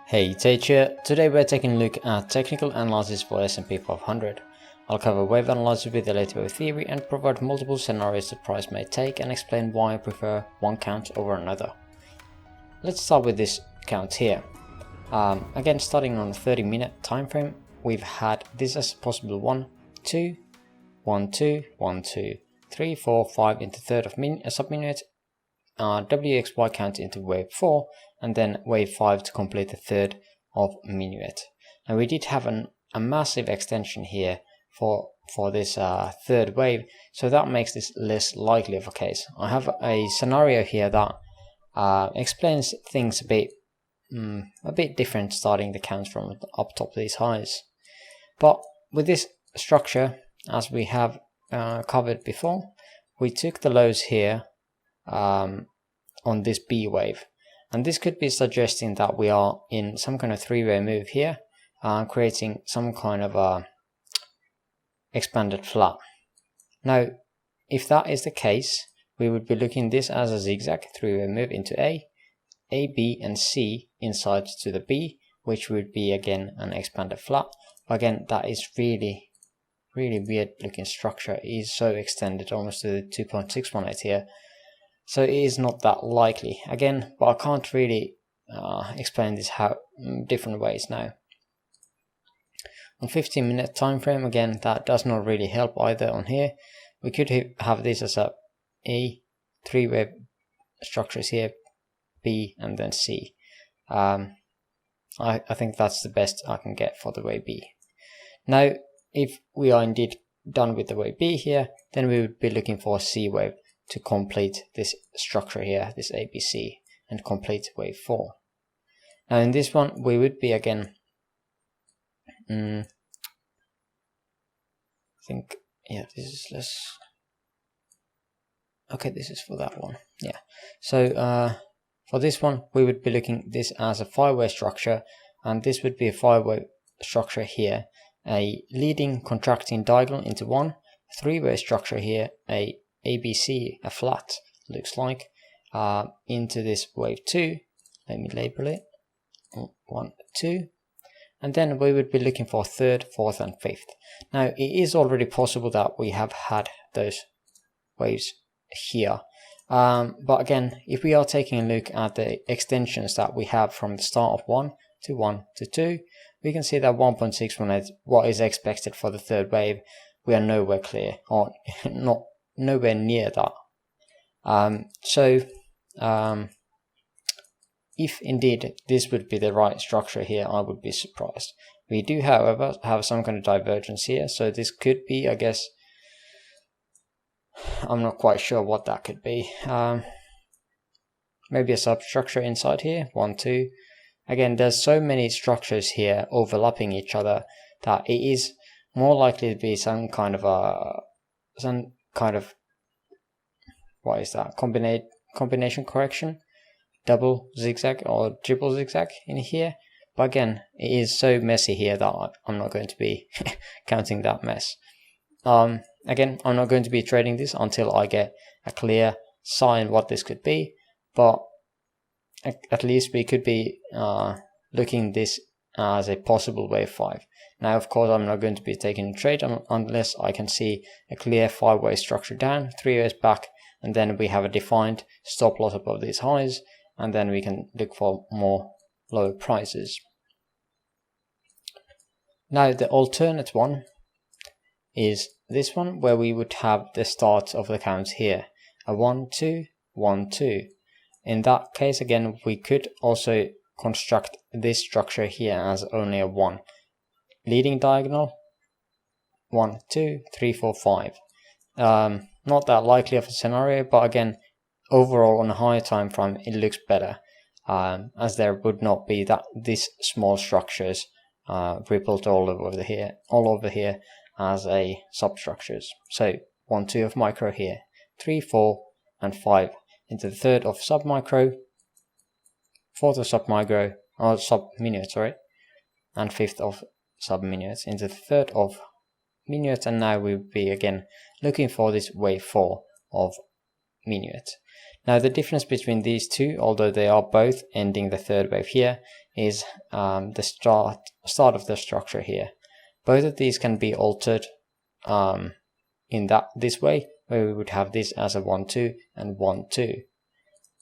Hey, Tate here. Today we're taking a look at technical analysis for S&P 500. I'll cover wave analysis with Elliott Wave Theory and provide multiple scenarios the price may take and explain why I prefer one count over another. Let's start with this count here. Again, starting on a 30-minute time frame, we've had this as a possible 1, 2, 1, 2, 1, 2, 3, 4, 5 into third of sub-minute, WXY count into wave 4, and then wave 5 to complete the third of minuet. And we did have a massive extension here for this third wave, so that makes this less likely of a case. I have a scenario here that explains things a bit different, starting the counts from up top of these highs. But with this structure, as we have covered before, we took the lows here on this B wave, and this could be suggesting that we are in some kind of three-way move here, creating some kind of a expanded flat. Now, if that is the case, we would be looking this as a zigzag three-way move into A, B, and C inside to the B, which would be again an expanded flat. Again, that is really weird looking structure. It is so extended almost to the 2.618 here. So it is not that likely again, but I can't really explain this different ways now. On 15-minute time frame, again, that does not really help either. On here, we could have this as a three-way structures here, B and then C. I think that's the best I can get for the way B. Now, if we are indeed done with the way B here, then we would be looking for a C wave to complete this structure here, this ABC, and complete wave 4. Now in this one, we would be again, I think, yeah, this is less, okay, this is for that one, yeah. So for this one, we would be looking this as a 5-way structure, and this would be a 5-way structure here, a leading contracting diagonal into 1, 3-way structure here, a ABC, a flat, looks like, into this wave 2. Let me label it 1, 2, and then we would be looking for 3rd, 4th, and 5th. Now, it is already possible that we have had those waves here, but again, if we are taking a look at the extensions that we have from the start of 1 to 1 to 2, we can see that 1.618, what is expected for the third wave, we are nowhere clear, or nowhere near that. If indeed this would be the right structure here, I would be surprised. We do, however, have some kind of divergence here, so this could be, I guess, I'm not quite sure what that could be. Maybe a substructure inside here, 1, 2. Again, there's so many structures here overlapping each other that it is more likely to be some kind of what is that, combination correction, double zigzag or triple zigzag in here. But again, it is so messy here that I'm not going to be counting that mess. Again, I'm not going to be trading this until I get a clear sign what this could be, but at least we could be looking this as a possible wave 5. Now, of course, I'm not going to be taking a trade unless I can see a clear 5-way structure down, 3 ways back, and then we have a defined stop loss above these highs, and then we can look for more lower prices. Now, the alternate one is this one, where we would have the start of the counts here, a 1, 2, 1, 2. In that case, again, we could also construct this structure here as only a 1. Leading diagonal, 1, 2, 3, 4, 5. Not that likely of a scenario, but again, overall on a higher time frame, it looks better, as there would not be these small structures rippled all over here as a substructures. So 1, 2 of micro here, 3, 4, and 5 into the third of submicro, 4th of submicro, or sub-minuet, sorry, and 5th of sub-minuet into the third of minuet, and now we'll be again looking for this wave 4 of minuet. Now the difference between these two, although they are both ending the third wave here, is the start of the structure here. Both of these can be altered in this way, where we would have this as a 1-2 and 1-2.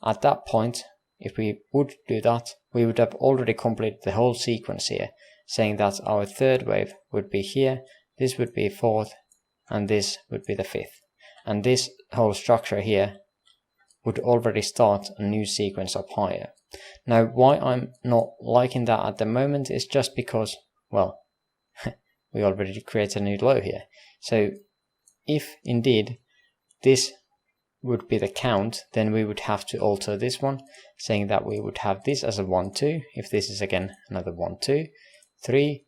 At that point, if we would do that, we would have already completed the whole sequence here, saying that our third wave would be here, this would be fourth, and this would be the fifth. And this whole structure here would already start a new sequence up higher. Now, why I'm not liking that at the moment is just because, well, we already created a new low here. So if indeed this would be the count, then we would have to alter this one, saying that we would have this as a 1-2, if this is again another 1-2, 3,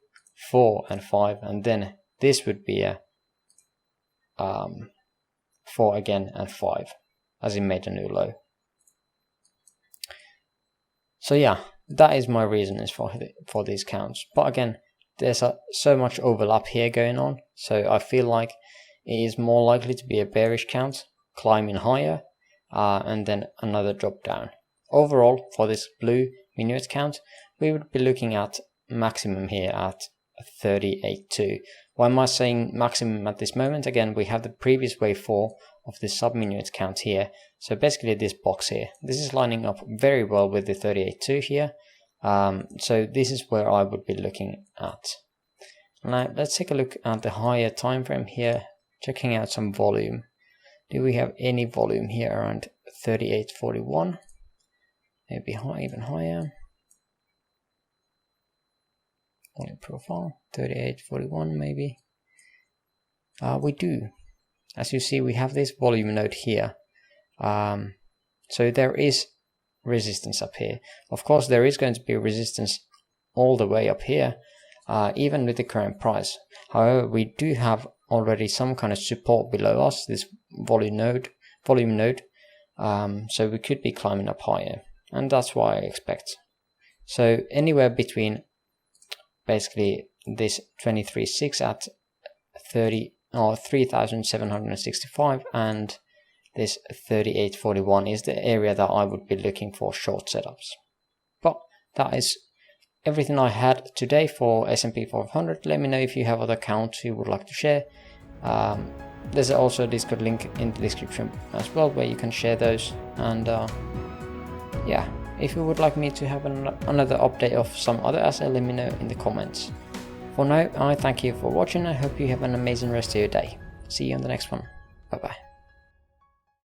4 and 5, and then this would be a 4 again and 5, as it made a new low. So yeah, that is my reasons for these counts. But again, there's so much overlap here going on, so I feel like it is more likely to be a bearish count, climbing higher, and then another drop down. Overall, for this blue minuet count, we would be looking at maximum here at 38.2. Why am I saying maximum at this moment? Again, we have the previous wave 4 of this sub-minuet count here. So basically this box here, this is lining up very well with the 38.2 here. So this is where I would be looking at. Now let's take a look at the higher time frame here, checking out some volume. Do we have any volume here around 38.41? Maybe even higher. Volume profile 38.41 maybe. We do. As you see, we have this volume node here. So there is resistance up here. Of course, there is going to be resistance all the way up here, even with the current price. However, we do have already some kind of support below us, this volume node. So we could be climbing up higher, and that's what I expect. So anywhere between basically this 23.6 at 3,765 and this 38.41 is the area that I would be looking for short setups. But that is everything I had today for S&P 500. Let me know if you have other accounts you would like to share. There's also a Discord link in the description as well, where you can share those. And yeah, if you would like me to have another update of some other asset, let me know in the comments. For now, I thank you for watching. I hope you have an amazing rest of your day. See you on the next one. Bye bye.